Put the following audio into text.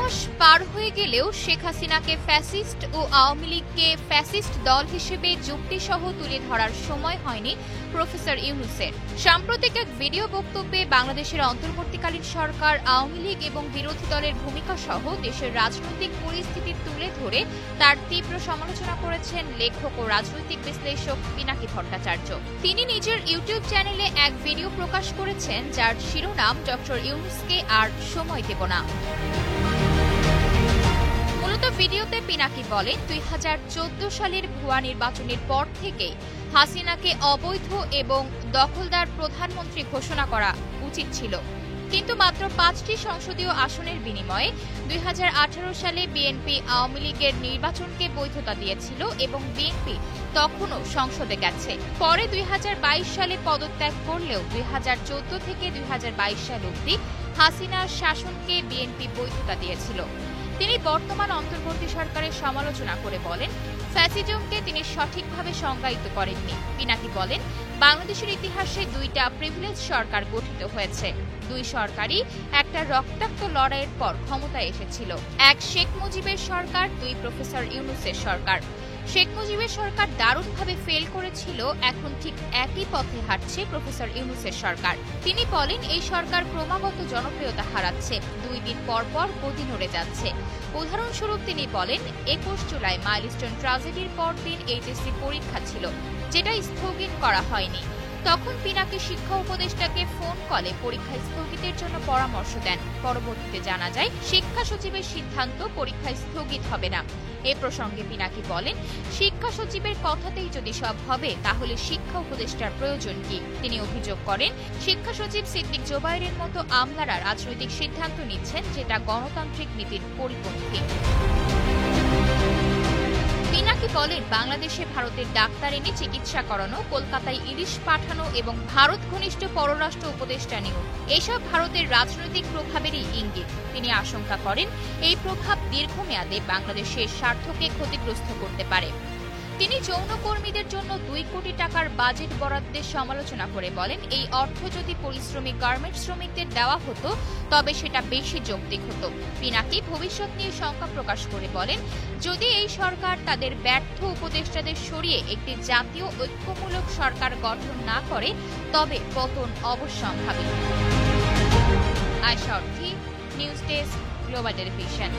মাস পার হয়ে গেলেও শেখ হাসিনাকে ফ্যাসিস্ট ও আওয়ামী লীগকে ফ্যাসিস্ট দল হিসেবে যুক্তিসহ তুলে ধরার সময় হয়নি প্রফেসর ইউনূসের। সাম্প্রতিক এক ভিডিও বক্তব্যে বাংলাদেশের অন্তর্বর্তীকালীন সরকার, আওয়ামী লীগ এবং বিরোধী দলের ভূমিকা সহ দেশের রাজনৈতিক পরিস্থিতি তুলে ধরে তার তীব্র সমালোচনা করেছেন লেখক ও রাজনৈতিক বিশ্লেষক পিনাকি ভট্টাচার্য। তিনি নিজের ইউটিউব চ্যানেলে এক ভিডিও প্রকাশ করেছেন, যার শিরোনাম ডক্টর ইউনূসকে আর সময় দেব না। মূলত ভিডিওতে পিনাকি বলেন, 2014 সালের ভুয়া নির্বাচনের পর থেকে হাসিনাকে অবৈধ এবং দখলদার প্রধানমন্ত্রী ঘোষণা করা উচিত ছিল, কিন্তু মাত্র 5টি সংসদীয় আসনের বিনিময়ে 2018 সালে বিএনপি আওয়ামী লীগের নির্বাচনকে বৈধতা দিয়েছিল এবং বিএনপি তখনও সংসদে গেছে। পরে 2022 সালে পদত্যাগ করলেও 2014 থেকে 2022 সাল অবধি হাসিনার শাসনকে বিএনপি বৈধতা দিয়েছিল। তিনি বর্তমান অন্তর্বর্তী সরকারের সমালোচনা করে বলেন, ফ্যাসিজমকে তিনি সঠিকভাবে সংজ্ঞায়িত করেননি। পিনাকি বলেন, বাংলাদেশের ইতিহাসে 2টা প্রিভিলেজ সরকার গঠিত হয়েছে। 2 সরকারই একটা রক্তাক্ত লড়াইয়ের পর ক্ষমতায় এসেছিল। এক শেখ মুজিবের সরকার, 2 প্রফেসর ইউনূসের সরকার। শেখ মুজিবের সরকার দারুণভাবে ফেল করেছিল, এখন ঠিক একই পথে হাঁটছে প্রফেসর ইউনূসের সরকার। তিনি বলেন, এই সরকার ক্রমাগত জনপ্রিয়তা হারাচ্ছে, 2 দিন পর পর গদি নড়ে যাচ্ছে। উদাহরণস্বরূপ তিনি বলেন, 21 জুলাই মাইলস্টোন ট্র্যাজেডির পরদিন এইচএসসি পরীক্ষা ছিল, যেটা স্থগিত করা হয়নি। তখন পিনাকি শিক্ষা উপদেষ্টাকে ফোন কলে পরীক্ষা স্থগিতের জন্য পরামর্শ দেন। পরবর্তীতে জানা যায়, শিক্ষা সচিবের সিদ্ধান্ত পরীক্ষা স্থগিত হবে না। এ প্রসঙ্গে পিনাকি বলেন, শিক্ষা সচিবের কথাতেই যদি সব হবে, তাহলে শিক্ষা উপদেষ্টার প্রয়োজন কি? তিনি অভিযোগ করেন, শিক্ষা সচিব সিদ্দিক জোবায়েরের মতো আমলারা রাজনৈতিক সিদ্ধান্ত নিচ্ছেন, যেটা গণতান্ত্রিক নীতির পরিপন্থী। পিনাকি বলেন, বাংলাদেশে ভারতের ডাক্তার এনে চিকিৎসা করানো, কলকাতায় ইলিশ পাঠানো এবং ভারত ঘনিষ্ঠ পররাষ্ট্র উপদেষ্টা নিয়োগ, এসব ভারতের রাজনৈতিক প্রভাবেরই ইঙ্গিত। তিনি আশঙ্কা করেন, এই প্রভাব দীর্ঘমেয়াদে বাংলাদেশের স্বার্থকে ক্ষতিগ্রস্ত করতে পারে। তিনি যৌনকর্মীদের জন্য 2 কোটি টাকার বাজেট বরাদ্দের সমালোচনা করে বলেন, এই অর্থ যদি পরিশ্রমী গার্মেন্টস শ্রমিকদের দেওয়া হতো, তবে সেটা বেশি যৌক্তিক হতো। পিনাকি ভবিষ্যৎ নিয়ে শঙ্কা প্রকাশ করে বলেন, যদি এই সরকার তাদের ব্যর্থ উপদেষ্টাদের সরিয়ে একটি জাতীয় ঐক্যমূলক সরকার গঠন না করে, তবে পতন অবশ্যম্ভাবী। আয়শা অর্থী, নিউজ ডেস্ক, গ্লোবাল টেলিভিশন।